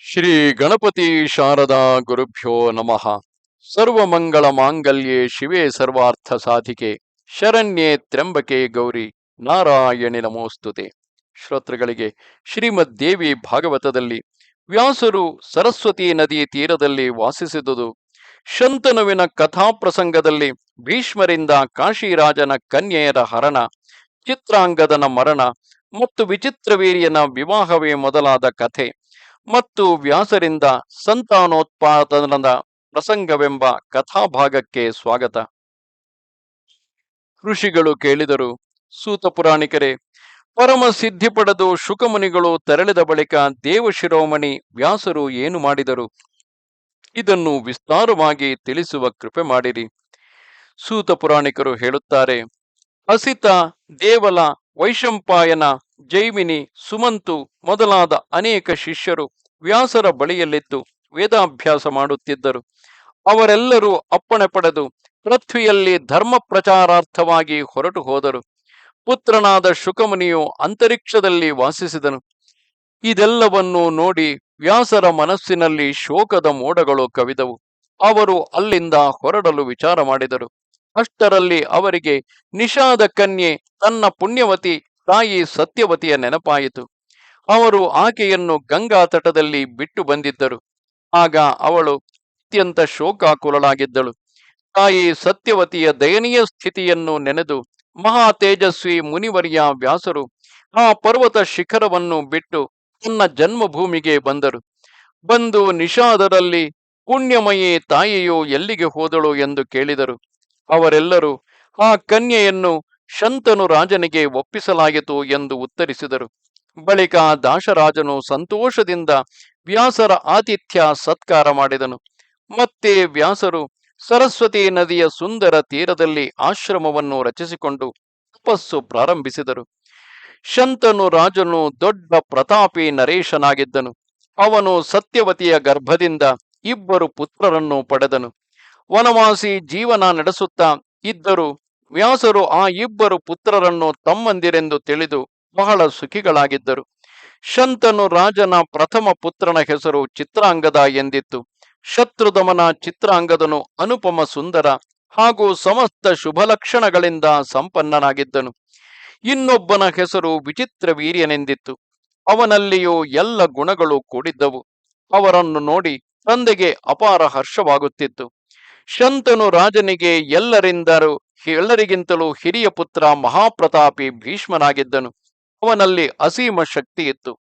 ಶ್ರೀ ಗಣಪತಿ ಶಾರದಾ ಗುರುಭ್ಯೋ ನಮಃ. ಸರ್ವಮಂಗಳ ಮಾಂಗಲ್ಯೆ ಶಿವೆ ಸರ್ವಾರ್ಥ ಸಾಧಿಕೆ ಶರಣ್ಯೆ ತ್ರ್ಯಂಬಕೆ ಗೌರಿ ನಾರಾಯಣಿ ನಮೋಸ್ತುತೆ. ಶ್ರೋತೃಗಳಿಗೆ ಶ್ರೀಮದ್ ದೇವಿ ಭಾಗವತದಲ್ಲಿ ವ್ಯಾಸರು ಸರಸ್ವತಿ ನದಿ ತೀರದಲ್ಲಿ ವಾಸಿಸಿದುದು, ಶಂತನುವಿನ ಕಥಾಪ್ರಸಂಗದಲ್ಲಿ ಭೀಷ್ಮರಿಂದ ಕಾಶಿರಾಜನ ಕನ್ಯೆಯರ ಹರಣ, ಚಿತ್ರಾಂಗದನ ಮರಣ ಮತ್ತು ವಿಚಿತ್ರವೀರ್ಯನ ವಿವಾಹವೇ ಮೊದಲಾದ ಕಥೆ ಮತ್ತು ವ್ಯಾಸರಿಂದ ಸಂತಾನೋತ್ಪಾದನದ ಪ್ರಸಂಗವೆಂಬ ಕಥಾಭಾಗಕ್ಕೆ ಸ್ವಾಗತ. ಋಷಿಗಳು ಕೇಳಿದರು, ಸೂತ ಪುರಾಣಿಕರೇ, ಪರಮ ಸಿದ್ಧಿ ಪಡೆದು ಶುಕಮುನಿಗಳು ತೆರಳಿದ ಬಳಿಕ ದೇವಶಿರೋಮಣಿ ವ್ಯಾಸರು ಏನು ಮಾಡಿದರು? ಇದನ್ನು ವಿಸ್ತಾರವಾಗಿ ತಿಳಿಸುವ ಕೃಪೆ ಮಾಡಿರಿ. ಸೂತ ಪುರಾಣಿಕರು ಹೇಳುತ್ತಾರೆ, ಅಸಿತ, ದೇವಲ, ವೈಶಂಪಾಯನ, ಜೈಮಿನಿ, ಸುಮಂತು ಮೊದಲಾದ ಅನೇಕ ಶಿಷ್ಯರು ವ್ಯಾಸರ ಬಳಿಯಲ್ಲಿದ್ದು ವೇದಾಭ್ಯಾಸ ಮಾಡುತ್ತಿದ್ದರು. ಅವರೆಲ್ಲರೂ ಅಪ್ಪಣೆ ಪಡೆದು ಪೃಥ್ವಿಯಲ್ಲಿ ಧರ್ಮ ಪ್ರಚಾರಾರ್ಥವಾಗಿ ಹೊರಟು ಹೋದರು. ಪುತ್ರನಾದ ಶುಕಮುನಿಯು ಅಂತರಿಕ್ಷದಲ್ಲಿ ವಾಸಿಸಿದನು. ಇದೆಲ್ಲವನ್ನೂ ನೋಡಿ ವ್ಯಾಸರ ಮನಸ್ಸಿನಲ್ಲಿ ಶೋಕದ ಮೋಡಗಳು ಕವಿದವು. ಅವರು ಅಲ್ಲಿಂದ ಹೊರಡಲು ವಿಚಾರ ಮಾಡಿದರು. ಅಷ್ಟರಲ್ಲಿ ಅವರಿಗೆ ನಿಷಾದ ಕನ್ಯೆ ತನ್ನ ಪುಣ್ಯವತಿ ತಾಯಿ ಸತ್ಯವತಿಯ ನೆನಪಾಯಿತು. ಅವರು ಆಕೆಯನ್ನು ಗಂಗಾ ತಟದಲ್ಲಿ ಬಿಟ್ಟು ಬಂದಿದ್ದರು. ಆಗ ಅವಳು ಅತ್ಯಂತ ಶೋಕಾಕುಲಳಾಗಿದ್ದಳು. ತಾಯಿ ಸತ್ಯವತಿಯ ದಯನೀಯ ಸ್ಥಿತಿಯನ್ನು ನೆನೆದು ಮಹಾ ತೇಜಸ್ವಿ ಮುನಿವರ್ಯ ವ್ಯಾಸರು ಆ ಪರ್ವತ ಶಿಖರವನ್ನು ಬಿಟ್ಟು ತನ್ನ ಜನ್ಮಭೂಮಿಗೆ ಬಂದರು. ಬಂದು ನಿಷಾದರಲ್ಲಿ ಪುಣ್ಯಮಯಿ ತಾಯಿಯು ಎಲ್ಲಿಗೆ ಹೋದಳು ಎಂದು ಕೇಳಿದರು. ಅವರೆಲ್ಲರೂ ಆ ಕನ್ಯೆಯನ್ನು ಶಂತನು ರಾಜನಿಗೆ ಒಪ್ಪಿಸಲಾಯಿತು ಎಂದು ಉತ್ತರಿಸಿದರು. ಬಳಿಕ ದಾಶರಾಜನು ಸಂತೋಷದಿಂದ ವ್ಯಾಸರ ಆತಿಥ್ಯ ಸತ್ಕಾರ ಮಾಡಿದನು. ಮತ್ತೆ ವ್ಯಾಸರು ಸರಸ್ವತಿ ನದಿಯ ಸುಂದರ ತೀರದಲ್ಲಿ ಆಶ್ರಮವನ್ನು ರಚಿಸಿಕೊಂಡು ತಪಸ್ಸು ಪ್ರಾರಂಭಿಸಿದರು. ಶಂತನು ರಾಜನು ದೊಡ್ಡ ಪ್ರತಾಪಿ ನರೇಶನಾಗಿದ್ದನು. ಅವನು ಸತ್ಯವತಿಯ ಗರ್ಭದಿಂದ 2 ಪುತ್ರರನ್ನು ಪಡೆದನು. ವನವಾಸಿ ಜೀವನ ನಡೆಸುತ್ತಾ ಇದ್ದರೂ ವ್ಯಾಸರು ಆ 2 ಪುತ್ರರನ್ನು ತಮ್ಮಂದಿರೆಂದು ತಿಳಿದು ಬಹಳ ಸುಖಿಗಳಾಗಿದ್ದರು. ಶಂತನು ರಾಜನ ಪ್ರಥಮ ಪುತ್ರನ ಹೆಸರು ಚಿತ್ರಾಂಗದ ಎಂದಿತ್ತು. ಶತ್ರುದಮನ ಚಿತ್ರಾಂಗದನು ಅನುಪಮ ಸುಂದರ ಹಾಗೂ ಸಮಸ್ತ ಶುಭಲಕ್ಷಣಗಳಿಂದ ಸಂಪನ್ನನಾಗಿದ್ದನು. ಇನ್ನೊಬ್ಬನ ಹೆಸರು ವಿಚಿತ್ರ ವೀರ್ಯನೆಂದಿತ್ತು. ಅವನಲ್ಲಿಯೂ ಎಲ್ಲ ಗುಣಗಳು ಕೂಡಿದ್ದವು. ಅವರನ್ನು ನೋಡಿ ತಂದೆಗೆ ಅಪಾರ ಹರ್ಷವಾಗುತ್ತಿತ್ತು. ಶಂತನು ರಾಜನಿಗೆ ಎಲ್ಲರಿಗಿಂತಲೂ ಹಿರಿಯ ಪುತ್ರ ಮಹಾಪ್ರತಾಪಿ ಭೀಷ್ಮನಾಗಿದ್ದನು. ಅವನಲ್ಲಿ ಅಸೀಮ ಶಕ್ತಿ ಇತ್ತು.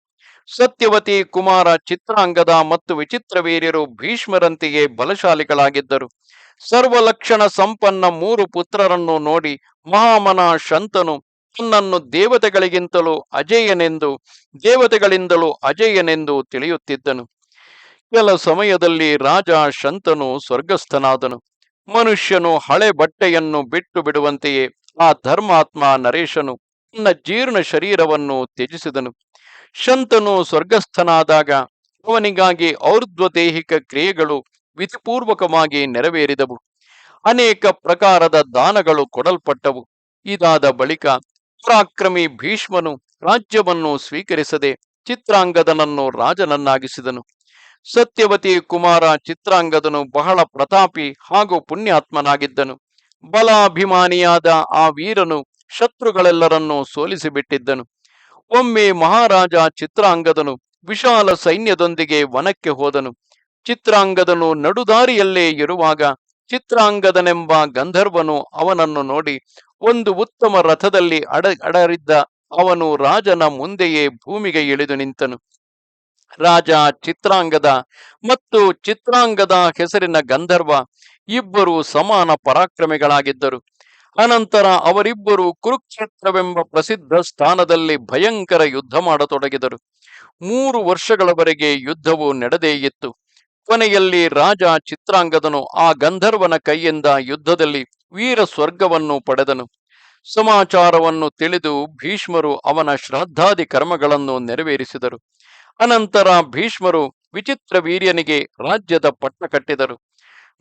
ಸತ್ಯವತಿ ಕುಮಾರ ಚಿತ್ರಾಂಗದ ಮತ್ತು ವಿಚಿತ್ರವೀರ್ಯರು ಭೀಷ್ಮರಂತೆಯೇ ಬಲಶಾಲಿಗಳಾಗಿದ್ದರು. ಸರ್ವಲಕ್ಷಣ ಸಂಪನ್ನ 3 ಪುತ್ರರನ್ನು ನೋಡಿ ಮಹಾಮನ ಶಂತನು ತನ್ನನ್ನು ದೇವತೆಗಳಿಂದಲೂ ಅಜೇಯನೆಂದು ತಿಳಿಯುತ್ತಿದ್ದನು. ಕೆಲ ಸಮಯದಲ್ಲಿ ರಾಜ ಶಂತನು ಸ್ವರ್ಗಸ್ಥನಾದನು. ಮನುಷ್ಯನು ಹಳೆ ಬಟ್ಟೆಯನ್ನು ಬಿಟ್ಟು ಬಿಡುವಂತೆಯೇ ಆ ಧರ್ಮಾತ್ಮ ನರೇಶನು ತನ್ನ ಜೀರ್ಣ ಶರೀರವನ್ನು ತ್ಯಜಿಸಿದನು. ಶಂತನು ಸ್ವರ್ಗಸ್ಥನಾದಾಗ ಅವನಿಗಾಗಿ ಔರ್ಧ್ವದೇಹಿಕ ಕ್ರಿಯೆಗಳು ವಿಧಿಪೂರ್ವಕವಾಗಿ ನೆರವೇರಿದವು. ಅನೇಕ ಪ್ರಕಾರದ ದಾನಗಳು ಕೊಡಲ್ಪಟ್ಟವು. ಇದಾದ ಬಳಿಕ ಪರಾಕ್ರಮಿ ಭೀಷ್ಮನು ರಾಜ್ಯವನ್ನು ಸ್ವೀಕರಿಸದೆ ಚಿತ್ರಾಂಗದನನ್ನು ರಾಜನನ್ನಾಗಿಸಿದನು. ಸತ್ಯವತಿ ಕುಮಾರ ಚಿತ್ರಾಂಗದನು ಬಹಳ ಪ್ರತಾಪಿ ಹಾಗೂ ಪುಣ್ಯಾತ್ಮನಾಗಿದ್ದನು. ಬಲಾಭಿಮಾನಿಯಾದ ಆ ವೀರನು ಶತ್ರುಗಳೆಲ್ಲರನ್ನೂ ಸೋಲಿಸಿಬಿಟ್ಟಿದ್ದನು. ಒಮ್ಮೆ ಮಹಾರಾಜ ಚಿತ್ರಾಂಗದನು ವಿಶಾಲ ಸೈನ್ಯದೊಂದಿಗೆ ವನಕ್ಕೆ ಹೋದನು. ಚಿತ್ರಾಂಗದನು ನಡುದಾರಿಯಲ್ಲೇ ಇರುವಾಗ ಚಿತ್ರಾಂಗದನೆಂಬ ಗಂಧರ್ವನು ಅವನನ್ನು ನೋಡಿ ಒಂದು ಉತ್ತಮ ರಥದಲ್ಲಿ ಅಡರಿದ್ದ ಅವನು ರಾಜನ ಮುಂದೆಯೇ ಭೂಮಿಗೆ ಇಳಿದು ನಿಂತನು. ರಾಜ ಚಿತ್ರಾಂಗದ ಮತ್ತು ಚಿತ್ರಾಂಗದ ಹೆಸರಿನ ಗಂಧರ್ವ ಇಬ್ಬರು ಸಮಾನ ಪರಾಕ್ರಮಿಗಳಾಗಿದ್ದರು. ಅನಂತರ ಅವರಿಬ್ಬರು ಕುರುಕ್ಷೇತ್ರವೆಂಬ ಪ್ರಸಿದ್ಧ ಸ್ಥಾನದಲ್ಲಿ ಭಯಂಕರ ಯುದ್ಧ ಮಾಡತೊಡಗಿದರು. 3 ವರ್ಷಗಳವರೆಗೆ ಯುದ್ಧವು ನಡೆದೇ ಇತ್ತು. ಕೊನೆಯಲ್ಲಿ ರಾಜ ಚಿತ್ರಾಂಗದನು ಆ ಗಂಧರ್ವನ ಕೈಯಿಂದ ಯುದ್ಧದಲ್ಲಿ ವೀರ ಸ್ವರ್ಗವನ್ನು ಪಡೆದನು. ಸಮಾಚಾರವನ್ನು ತಿಳಿದು ಭೀಷ್ಮರು ಅವನ ಶ್ರಾದ್ದಾದಿ ಕರ್ಮಗಳನ್ನು ನೆರವೇರಿಸಿದರು. ಅನಂತರ ಭೀಷ್ಮರು ವಿಚಿತ್ರ ವೀರ್ಯನಿಗೆ ರಾಜ್ಯದ ಪಟ್ಟ ಕಟ್ಟಿದರು.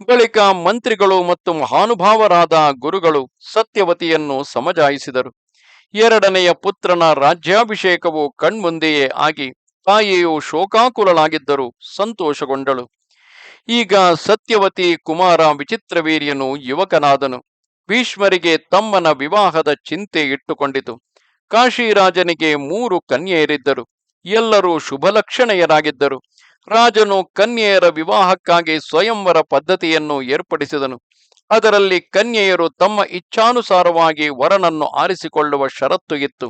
ಬಳಿಕ ಮಂತ್ರಿಗಳು ಮತ್ತು ಮಹಾನುಭಾವರಾದ ಗುರುಗಳು ಸತ್ಯವತಿಯನ್ನು ಸಮಜಾಯಿಸಿದರು. 2ನೆಯ ಪುತ್ರನ ರಾಜ್ಯಾಭಿಷೇಕವು ಕಣ್ಮುಂದೆಯೇ ಆಗಿ ತಾಯಿಯು ಶೋಕಾಕುಲಳಾಗಿದ್ದರೂ ಸಂತೋಷಗೊಂಡಳು. ಈಗ ಸತ್ಯವತಿ ಕುಮಾರ ವಿಚಿತ್ರವೀರ್ಯನು ಯುವಕನಾದನು. ಭೀಷ್ಮರಿಗೆ ತಮ್ಮನ ವಿವಾಹದ ಚಿಂತೆ ಇಟ್ಟುಕೊಂಡಿತು. ಕಾಶಿರಾಜನಿಗೆ 3 ಕನ್ಯೆಯರಿದ್ದರು. ಎಲ್ಲರೂ ಶುಭಲಕ್ಷಣೆಯರಾಗಿದ್ದರು. ರಾಜನು ಕನ್ಯೆಯರ ವಿವಾಹಕ್ಕಾಗಿ ಸ್ವಯಂವರ ಪದ್ಧತಿಯನ್ನು ಏರ್ಪಡಿಸಿದನು. ಅದರಲ್ಲಿ ಕನ್ಯೆಯರು ತಮ್ಮ ಇಚ್ಛಾನುಸಾರವಾಗಿ ವರನನ್ನು ಆರಿಸಿಕೊಳ್ಳುವ ಷರತ್ತು ಇತ್ತು.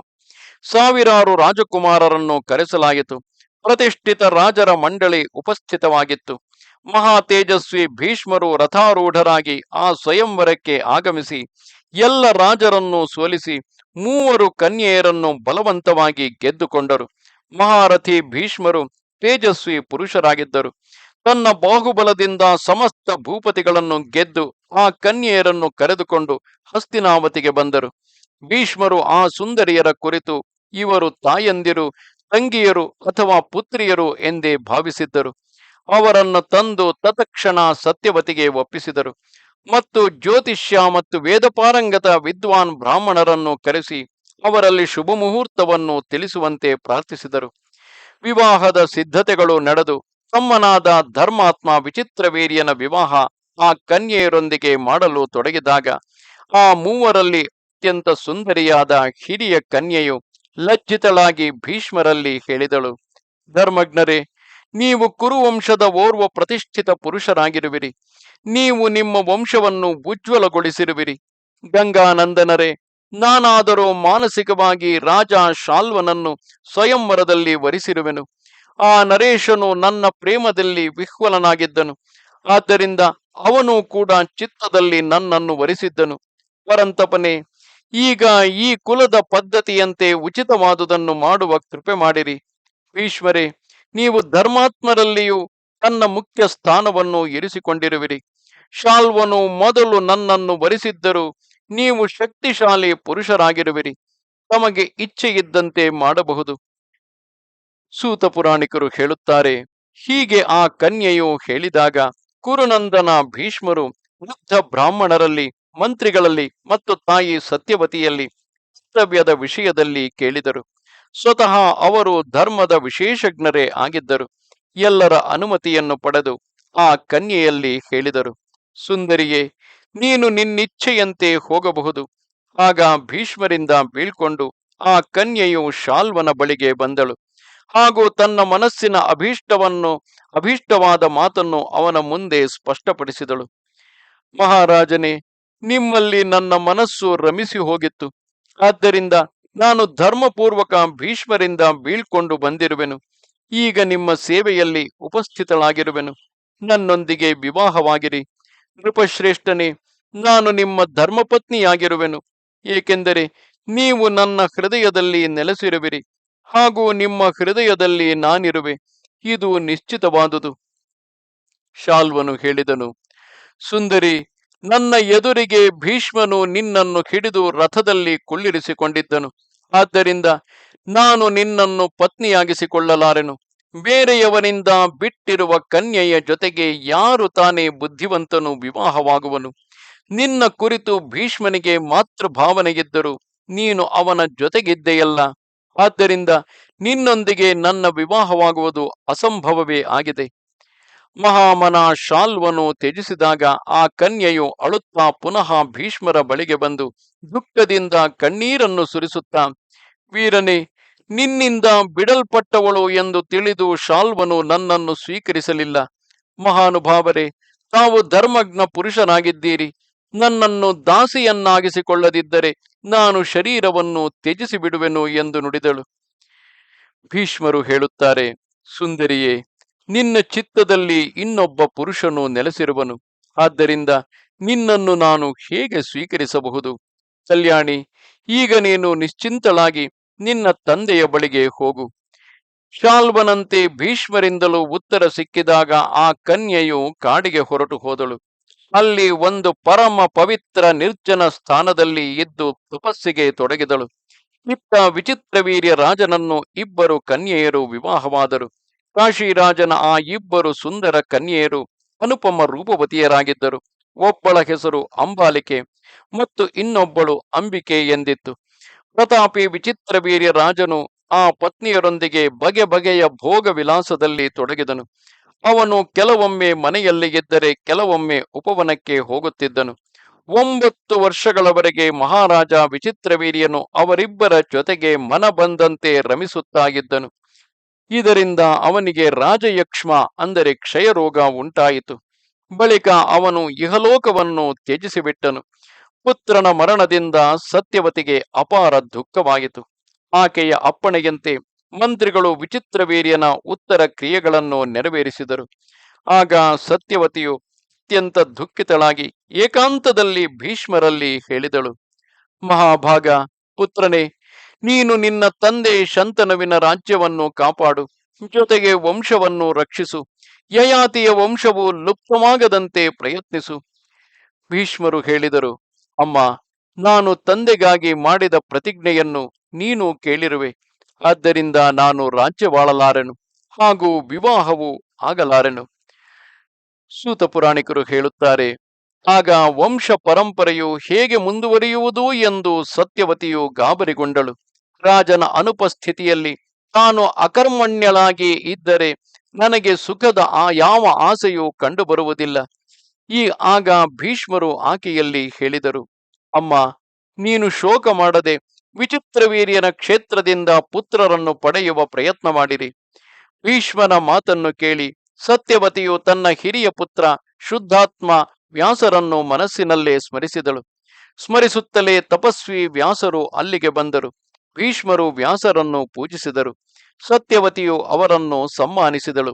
ಸಾವಿರಾರು ರಾಜಕುಮಾರರನ್ನು ಕರೆಸಲಾಯಿತು. ಪ್ರತಿಷ್ಠಿತ ರಾಜರ ಮಂಡಳಿ ಉಪಸ್ಥಿತವಾಗಿತ್ತು. ಮಹಾ ತೇಜಸ್ವಿ ಭೀಷ್ಮರು ರಥಾರೂಢರಾಗಿ ಆ ಸ್ವಯಂವರಕ್ಕೆ ಆಗಮಿಸಿ ಎಲ್ಲ ರಾಜರನ್ನು ಸೋಲಿಸಿ 3 ಕನ್ಯೆಯರನ್ನು ಬಲವಂತವಾಗಿ ಗೆದ್ದುಕೊಂಡರು. ಮಹಾರಥಿ ಭೀಷ್ಮರು ತೇಜಸ್ವಿ ಪುರುಷರಾಗಿದ್ದರು. ತನ್ನ ಬಾಹುಬಲದಿಂದ ಸಮಸ್ತ ಭೂಪತಿಗಳನ್ನು ಗೆದ್ದು ಆ ಕನ್ಯೆಯರನ್ನು ಕರೆದುಕೊಂಡು ಹಸ್ತಿನಾವತಿಗೆ ಬಂದರು. ಭೀಷ್ಮರು ಆ ಸುಂದರಿಯರ ಕುರಿತು ಇವರು ತಾಯಂದಿರು, ತಂಗಿಯರು ಅಥವಾ ಪುತ್ರಿಯರು ಎಂದೇ ಭಾವಿಸಿದ್ದರು. ಅವರನ್ನು ತಂದು ತತ್ಕ್ಷಣ ಸತ್ಯವತಿಗೆ ಒಪ್ಪಿಸಿದರು ಮತ್ತು ಜ್ಯೋತಿಷ್ಯ ಮತ್ತು ವೇದಪಾರಂಗತ ವಿದ್ವಾನ್ ಬ್ರಾಹ್ಮಣರನ್ನು ಕರೆಸಿ ಅವರಲ್ಲಿ ಶುಭ ಮುಹೂರ್ತವನ್ನು ತಿಳಿಸುವಂತೆ ಪ್ರಾರ್ಥಿಸಿದರು. ವಿವಾಹದ ಸಿದ್ಧತೆಗಳು ನಡೆದು ತಮ್ಮನಾದ ಧರ್ಮಾತ್ಮ ವಿಚಿತ್ರವೀರ್ಯನ ವಿವಾಹ ಆ ಕನ್ಯೆಯರೊಂದಿಗೆ ಮಾಡಲು ತೊಡಗಿದಾಗ ಆ 3ರಲ್ಲಿ ಅತ್ಯಂತ ಸುಂದರಿಯಾದ ಹಿರಿಯ ಕನ್ಯೆಯು ಲಜ್ಜಿತಳಾಗಿ ಭೀಷ್ಮರಲ್ಲಿ ಹೇಳಿದಳು, ಧರ್ಮಜ್ಞರೇ, ನೀವು ಕುರುವಂಶದ ಓರ್ವ ಪ್ರತಿಷ್ಠಿತ ಪುರುಷರಾಗಿರುವಿರಿ. ನೀವು ನಿಮ್ಮ ವಂಶವನ್ನು ಉಜ್ವಲಗೊಳಿಸಿರುವಿರಿ. ಗಂಗಾನಂದನರೇ, ನಾನಾದರೂ ಮಾನಸಿಕವಾಗಿ ರಾಜ ಶಾಲ್ವನನ್ನು ಸ್ವಯಂವರದಲ್ಲಿ ವರಿಸಿರುವೆನು. ಆ ನರೇಶನು ನನ್ನ ಪ್ರೇಮದಲ್ಲಿ ವಿಹ್ವಲನಾಗಿದ್ದನು. ಆದ್ದರಿಂದ ಅವನು ಕೂಡ ಚಿತ್ತದಲ್ಲಿ ನನ್ನನ್ನು ವರಿಸಿದ್ದನು. ಪರಂತಪನೇ, ಈಗ ಈ ಕುಲದ ಪದ್ಧತಿಯಂತೆ ಉಚಿತವಾದುದನ್ನು ಮಾಡುವ ಕೃಪೆ ಮಾಡಿರಿ. ಭೀಷ್ಮರೇ, ನೀವು ಧರ್ಮಾತ್ಮರಲ್ಲಿಯೂ ತನ್ನ ಮುಖ್ಯ ಸ್ಥಾನವನ್ನು ಇರಿಸಿಕೊಂಡಿರುವಿರಿ. ಶಾಲ್ವನು ಮೊದಲು ನನ್ನನ್ನು ವರಿಸಿದ್ದರೂ ನೀವು ಶಕ್ತಿಶಾಲಿ ಪುರುಷರಾಗಿರುವಿರಿ. ತಮಗೆ ಇಚ್ಛೆಯಿದ್ದಂತೆ ಮಾಡಬಹುದು. ಸೂತ ಪುರಾಣಿಕರು ಹೇಳುತ್ತಾರೆ, ಹೀಗೆ ಆ ಕನ್ಯೆಯು ಹೇಳಿದಾಗ ಕುರುನಂದನ ಭೀಷ್ಮರು ವೃದ್ಧ ಬ್ರಾಹ್ಮಣರಲ್ಲಿ, ಮಂತ್ರಿಗಳಲ್ಲಿ ಮತ್ತು ತಾಯಿ ಸತ್ಯವತಿಯಲ್ಲಿ ಕರ್ತವ್ಯದ ವಿಷಯದಲ್ಲಿ ಕೇಳಿದರು. ಸ್ವತಃ ಅವರು ಧರ್ಮದ ವಿಶೇಷಜ್ಞರೇ ಆಗಿದ್ದರು. ಎಲ್ಲರ ಅನುಮತಿಯನ್ನು ಪಡೆದು ಆ ಕನ್ಯೆಯಲ್ಲಿ ಹೇಳಿದರು, ಸುಂದರಿಯೇ, ನೀನು ನಿನ್ನಿಚ್ಛೆಯಂತೆ ಹೋಗಬಹುದು. ಆಗ ಭೀಷ್ಮರಿಂದ ಬೀಳ್ಕೊಂಡು ಆ ಕನ್ಯೆಯು ಶಾಲ್ವನ ಬಳಿಗೆ ಬಂದಳು ಹಾಗೂ ತನ್ನ ಮನಸ್ಸಿನ ಅಭೀಷ್ಟವಾದ ಮಾತನ್ನು ಅವನ ಮುಂದೆ ಸ್ಪಷ್ಟಪಡಿಸಿದಳು. ಮಹಾರಾಜನೇ, ನಿಮ್ಮಲ್ಲಿ ನನ್ನ ಮನಸ್ಸು ರಮಿಸಿ ಹೋಗಿತ್ತು. ಆದ್ದರಿಂದ ನಾನು ಧರ್ಮಪೂರ್ವಕ ಭೀಷ್ಮರಿಂದ ಬೀಳ್ಕೊಂಡು ಬಂದಿರುವೆನು. ಈಗ ನಿಮ್ಮ ಸೇವೆಯಲ್ಲಿ ಉಪಸ್ಥಿತಳಾಗಿರುವೆನು. ನನ್ನೊಂದಿಗೆ ವಿವಾಹವಾಗಿರಿ. ನೃಪಶ್ರೇಷ್ಠನೇ, ನಾನು ನಿಮ್ಮ ಧರ್ಮಪತ್ನಿಯಾಗಿರುವೆನು. ಏಕೆಂದರೆ ನೀವು ನನ್ನ ಹೃದಯದಲ್ಲಿ ನೆಲೆಸಿರುವಿರಿ ಹಾಗೂ ನಿಮ್ಮ ಹೃದಯದಲ್ಲಿ ನಾನಿರುವೆ. ಇದು ನಿಶ್ಚಿತವಾದುದು. ಶಾಲ್ವನು ಹೇಳಿದನು, ಸುಂದರಿ, ನನ್ನ ಎದುರಿಗೆ ಭೀಷ್ಮನು ನಿನ್ನನ್ನು ಹಿಡಿದು ರಥದಲ್ಲಿ ಕುಳ್ಳಿರಿಸಿಕೊಂಡಿದ್ದನು. ಆದ್ದರಿಂದ ನಾನು ನಿನ್ನನ್ನು ಪತ್ನಿಯಾಗಿಸಿಕೊಳ್ಳಲಾರೆನು. ಬೇರೆಯವನಿಂದ ಬಿಟ್ಟಿರುವ ಕನ್ಯೆಯ ಜೊತೆಗೆ ಯಾರು ತಾನೇ ಬುದ್ಧಿವಂತನು ವಿವಾಹವಾಗುವನು? ನಿನ್ನ ಕುರಿತು ಭೀಷ್ಮನಿಗೆ ಮಾತೃ ಭಾವನೆಗಿದ್ದರೂ ನೀನು ಅವನ ಜೊತೆಗಿದ್ದೆಯಲ್ಲ. ಆದ್ದರಿಂದ ನಿನ್ನೊಂದಿಗೆ ನನ್ನ ವಿವಾಹವಾಗುವುದು ಅಸಂಭವವೇ ಆಗಿದೆ. ಮಹಾಮನ ಶಾಲ್ವನು ತ್ಯಜಿಸಿದಾಗ ಆ ಕನ್ಯೆಯು ಅಳುತ್ತಾ ಪುನಃ ಭೀಷ್ಮರ ಬಳಿಗೆ ಬಂದು ದುಃಖದಿಂದ ಕಣ್ಣೀರನ್ನು ಸುರಿಸುತ್ತಾ, ವೀರನೇ, ನಿನ್ನಿಂದ ಬಿಡಲ್ಪಟ್ಟವಳು ಎಂದು ತಿಳಿದು ಶಾಲ್ವನು ನನ್ನನ್ನು ಸ್ವೀಕರಿಸಲಿಲ್ಲ. ಮಹಾನುಭಾವರೇ, ತಾವು ಧರ್ಮಜ್ಞ ಪುರುಷನಾಗಿದ್ದೀರಿ. ನನ್ನನ್ನು ದಾಸಿಯನ್ನಾಗಿಸಿಕೊಳ್ಳದಿದ್ದರೆ ನಾನು ಶರೀರವನ್ನು ತ್ಯಜಿಸಿ ಬಿಡುವೆನು ಎಂದು ನುಡಿದಳು. ಭೀಷ್ಮರು ಹೇಳುತ್ತಾರೆ, ಸುಂದರಿಯೇ, ನಿನ್ನ ಚಿತ್ತದಲ್ಲಿ ಇನ್ನೊಬ್ಬ ಪುರುಷನು ನೆಲೆಸಿರುವನು. ಆದ್ದರಿಂದ ನಿನ್ನನ್ನು ನಾನು ಹೇಗೆ ಸ್ವೀಕರಿಸಬಹುದು? ಕಲ್ಯಾಣಿ, ಈಗ ನೀನು ನಿಶ್ಚಿಂತಳಾಗಿ ನಿನ್ನ ತಂದೆಯ ಬಳಿಗೆ ಹೋಗು. ಶಾಲ್ವನಂತೆ ಭೀಷ್ಮರಿಂದಲೂ ಉತ್ತರ ಸಿಕ್ಕಿದಾಗ ಆ ಕನ್ಯೆಯು ಕಾಡಿಗೆ ಹೊರಟು ಹೋದಳು. ಅಲ್ಲಿ ಒಂದು ಪರಮ ಪವಿತ್ರ ನಿರ್ಜನ ಸ್ಥಾನದಲ್ಲಿ ಇದ್ದು ತಪಸ್ಸಿಗೆ ತೊಡಗಿದಳು. ಇತ್ತ ವಿಚಿತ್ರವೀರ್ಯ ರಾಜನನ್ನು 2 ಕನ್ಯೆಯರು ವಿವಾಹವಾದರು. ಕಾಶಿರಾಜನ ಆ 2 ಸುಂದರ ಕನ್ಯೆಯರು ಅನುಪಮ ರೂಪವತಿಯರಾಗಿದ್ದರು. ಒಬ್ಬಳ ಹೆಸರು ಅಂಬಾಲಿಕೆ ಮತ್ತು ಇನ್ನೊಬ್ಬಳು ಅಂಬಿಕೆ ಎಂದಿತ್ತು. ಪ್ರತಾಪಿ ವಿಚಿತ್ರವೀರ್ಯ ರಾಜನು ಆ ಪತ್ನಿಯರೊಂದಿಗೆ ಬಗೆ ಬಗೆಯ ಭೋಗ ವಿಲಾಸದಲ್ಲಿ ತೊಡಗಿದನು. ಅವನು ಕೆಲವೊಮ್ಮೆ ಮನೆಯಲ್ಲಿ ಇದ್ದರೆ ಕೆಲವೊಮ್ಮೆ ಉಪವನಕ್ಕೆ ಹೋಗುತ್ತಿದ್ದನು. 9 ವರ್ಷಗಳವರೆಗೆ ಮಹಾರಾಜ ವಿಚಿತ್ರವೀರ್ಯನು ಅವರಿಬ್ಬರ ಜೊತೆಗೆ ಮನ ಬಂದಂತೆ ರಮಿಸುತ್ತಾ ಇದ್ದನು. ಇದರಿಂದ ಅವನಿಗೆ ರಾಜಯಕ್ಷ್ಮ ಅಂದರೆ ಕ್ಷಯರೋಗ ಉಂಟಾಯಿತು. ಬಳಿಕ ಅವನು ಇಹಲೋಕವನ್ನು ತ್ಯಜಿಸಿಬಿಟ್ಟನು. ಪುತ್ರನ ಮರಣದಿಂದ ಸತ್ಯವತಿಗೆ ಅಪಾರ ದುಃಖವಾಯಿತು. ಆಕೆಯ ಅಪ್ಪಣೆಯಂತೆ ಮಂತ್ರಿಗಳು ವಿಚಿತ್ರವೀರ್ಯನ ಉತ್ತರ ಕ್ರಿಯೆಗಳನ್ನು ನೆರವೇರಿಸಿದರು. ಆಗ ಸತ್ಯವತಿಯು ಅತ್ಯಂತ ದುಃಖಿತಳಾಗಿ ಏಕಾಂತದಲ್ಲಿ ಭೀಷ್ಮರಲ್ಲಿ ಹೇಳಿದಳು, ಮಹಾಭಾಗ ಪುತ್ರನೇ, ನೀನು ನಿನ್ನ ತಂದೆ ಶಂತನುವಿನ ರಾಜ್ಯವನ್ನು ಕಾಪಾಡು, ಜೊತೆಗೆ ವಂಶವನ್ನು ರಕ್ಷಿಸು. ಯಯಾತಿಯ ವಂಶವು ಲುಪ್ತವಾಗದಂತೆ ಪ್ರಯತ್ನಿಸು. ಭೀಷ್ಮರು ಹೇಳಿದರು, ಅಮ್ಮ, ನಾನು ತಂದೆಗಾಗಿ ಮಾಡಿದ ಪ್ರತಿಜ್ಞೆಯನ್ನು ನೀನು ಕೇಳಿರುವೆ. ಆದ್ದರಿಂದ ನಾನು ರಾಜ್ಯವಾಳಲಾರೆನು, ಹಾಗೂ ವಿವಾಹವು ಆಗಲಾರೆನು. ಸೂತ ಪುರಾಣಿಕರು ಹೇಳುತ್ತಾರೆ, ಆಗ ವಂಶ ಪರಂಪರೆಯು ಹೇಗೆ ಮುಂದುವರಿಯುವುದು ಎಂದು ಸತ್ಯವತಿಯು ಗಾಬರಿಗೊಂಡಳು. ರಾಜನ ಅನುಪಸ್ಥಿತಿಯಲ್ಲಿ ತಾನು ಅಕರ್ಮಣ್ಯಳಾಗಿ ಇದ್ದರೆ ನನಗೆ ಸುಖದ ಯಾವ ಆಸೆಯೂ ಕಂಡುಬರುವುದಿಲ್ಲ. ಆಗ ಭೀಷ್ಮರು ಆಕೆಯಲ್ಲಿ ಹೇಳಿದರು, ಅಮ್ಮ, ನೀನು ಶೋಕ ಮಾಡದೆ ವಿಚಿತ್ರವೀರ್ಯನ ಕ್ಷೇತ್ರದಿಂದ ಪುತ್ರರನ್ನು ಪಡೆಯುವ ಪ್ರಯತ್ನ ಮಾಡಿರಿ. ಭೀಷ್ಮನ ಮಾತನ್ನು ಕೇಳಿ ಸತ್ಯವತಿಯು ತನ್ನ ಹಿರಿಯ ಪುತ್ರ ಶುದ್ಧಾತ್ಮ ವ್ಯಾಸರನ್ನು ಮನಸ್ಸಿನಲ್ಲೇ ಸ್ಮರಿಸಿದಳು. ಸ್ಮರಿಸುತ್ತಲೇ ತಪಸ್ವಿ ವ್ಯಾಸರು ಅಲ್ಲಿಗೆ ಬಂದರು. ಭೀಷ್ಮರು ವ್ಯಾಸರನ್ನು ಪೂಜಿಸಿದರು. ಸತ್ಯವತಿಯು ಅವರನ್ನು ಸಮ್ಮಾನಿಸಿದಳು.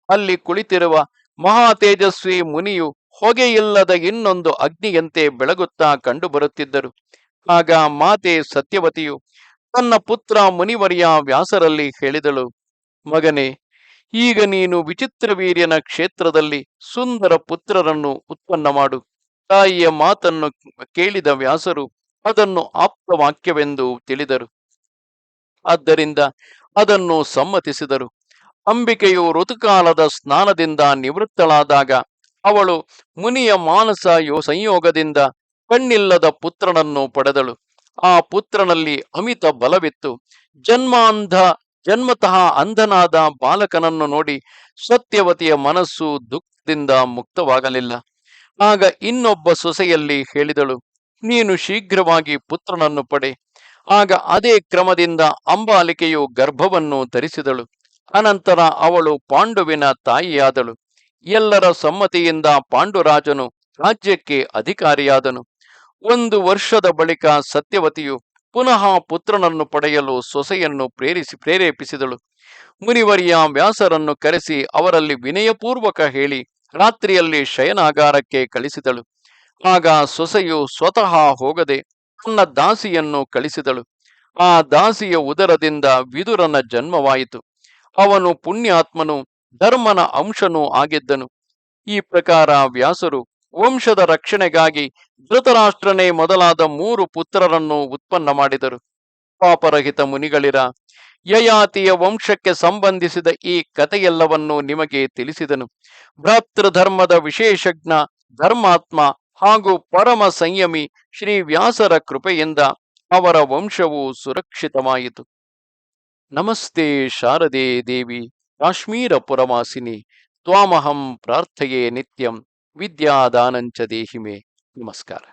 ಅಲ್ಲಿ ಕುಳಿತಿರುವ ಮಹಾ ತೇಜಸ್ವಿ ಮುನಿಯು ಹೊಗೆಯಿಲ್ಲದ ಇನ್ನೊಂದು ಅಗ್ನಿಯಂತೆ ಬೆಳಗುತ್ತಾ ಕಂಡುಬರುತ್ತಿದ್ದರು. ಆಗ ಮಾತೆ ಸತ್ಯವತಿಯು ತನ್ನ ಪುತ್ರ ಮುನಿವರ್ಯ ವ್ಯಾಸರಲ್ಲಿ ಹೇಳಿದಳು, ಮಗನೇ, ಈಗ ನೀನು ವಿಚಿತ್ರವೀರ್ಯನ ಕ್ಷೇತ್ರದಲ್ಲಿ ಸುಂದರ ಪುತ್ರರನ್ನು ಉತ್ಪನ್ನ ಮಾಡು. ತಾಯಿಯ ಮಾತನ್ನು ಕೇಳಿದ ವ್ಯಾಸರು ಅದನ್ನು ಆಪ್ತವಾಕ್ಯವೆಂದು ತಿಳಿದರು. ಆದ್ದರಿಂದ ಅದನ್ನು ಸಮ್ಮತಿಸಿದರು. ಅಂಬಿಕೆಯು ಋತುಕಾಲದ ಸ್ನಾನದಿಂದ ನಿವೃತ್ತಳಾದಾಗ ಅವಳು ಮುನಿಯ ಮಾನಸ ಸಂಯೋಗದಿಂದ ಕಣ್ಣಿಲ್ಲದ ಪುತ್ರನನ್ನು ಪಡೆದಳು. ಆ ಪುತ್ರನಲ್ಲಿ ಅಮಿತ ಬಲವಿತ್ತು. ಜನ್ಮತಃ ಅಂಧನಾದ ಬಾಲಕನನ್ನು ನೋಡಿ ಸತ್ಯವತಿಯ ಮನಸ್ಸು ದುಃಖದಿಂದ ಮುಕ್ತವಾಗಲಿಲ್ಲ. ಆಗ ಇನ್ನೊಬ್ಬ ಸೊಸೆಯಲ್ಲಿ ಹೇಳಿದಳು, ನೀನು ಶೀಘ್ರವಾಗಿ ಪುತ್ರನನ್ನು ಪಡೆ. ಆಗ ಅದೇ ಕ್ರಮದಿಂದ ಅಂಬಾಲಿಕೆಯು ಗರ್ಭವನ್ನು ಧರಿಸಿದಳು. ಅನಂತರ ಅವಳು ಪಾಂಡುವಿನ ತಾಯಿಯಾದಳು. ಎಲ್ಲರ ಸಮ್ಮತಿಯಿಂದ ಪಾಂಡುರಾಜನು ರಾಜ್ಯಕ್ಕೆ ಅಧಿಕಾರಿಯಾದನು. 1 ವರ್ಷದ ಬಳಿಕ ಸತ್ಯವತಿಯು ಪುನಃ ಪುತ್ರನನ್ನು ಪಡೆಯಲು ಸೊಸೆಯನ್ನು ಪ್ರೇರೇಪಿಸಿದಳು. ಮುನಿವರ್ಯ ವ್ಯಾಸರನ್ನು ಕರೆಸಿ ಅವರಲ್ಲಿ ವಿನಯಪೂರ್ವಕ ಹೇಳಿ ರಾತ್ರಿಯಲ್ಲಿ ಶಯನಾಗಾರಕ್ಕೆ ಕಳಿಸಿದಳು. ಆಗ ಸೊಸೆಯು ಸ್ವತಃ ಹೋಗದೆ ತನ್ನ ದಾಸಿಯನ್ನು ಕಳಿಸಿದಳು. ಆ ದಾಸಿಯ ಉದರದಿಂದ ವಿದುರನ ಜನ್ಮವಾಯಿತು. ಅವನು ಪುಣ್ಯಾತ್ಮನು, ಧರ್ಮನ ಅಂಶನೂ ಆಗಿದ್ದನು. ಈ ಪ್ರಕಾರ ವ್ಯಾಸರು ವಂಶದ ರಕ್ಷಣೆಗಾಗಿ ಧೃತರಾಷ್ಟ್ರನೇ ಮೊದಲಾದ 3 ಪುತ್ರರನ್ನು ಉತ್ಪನ್ನ ಮಾಡಿದರು. ಪಾಪರಹಿತ ಮುನಿಗಳಿರ, ಯಯಾತಿಯ ವಂಶಕ್ಕೆ ಸಂಬಂಧಿಸಿದ ಈ ಕಥೆಯೆಲ್ಲವನ್ನು ನಿಮಗೆ ತಿಳಿಸಿದನು. ಭ್ರಾತೃಧರ್ಮದ ವಿಶೇಷಜ್ಞ, ಧರ್ಮಾತ್ಮ ಹಾಗೂ ಪರಮ ಸಂಯಮಿ ಶ್ರೀ ವ್ಯಾಸರ ಕೃಪೆಯಿಂದ ಅವರ ವಂಶವು ಸುರಕ್ಷಿತವಾಯಿತು. ನಮಸ್ತೆ ಶಾರದೆ ದೇವಿ ಕಾಶ್ಮೀರ ಪುರವಾಸಿನಿ, ತ್ವಾಮಹಂ ಪ್ರಾರ್ಥಯೇ ನಿತ್ಯಂ, ವಿದ್ಯಾದಾನಂಚ ದೇಹಿಮೆ. ನಮಸ್ಕಾರ.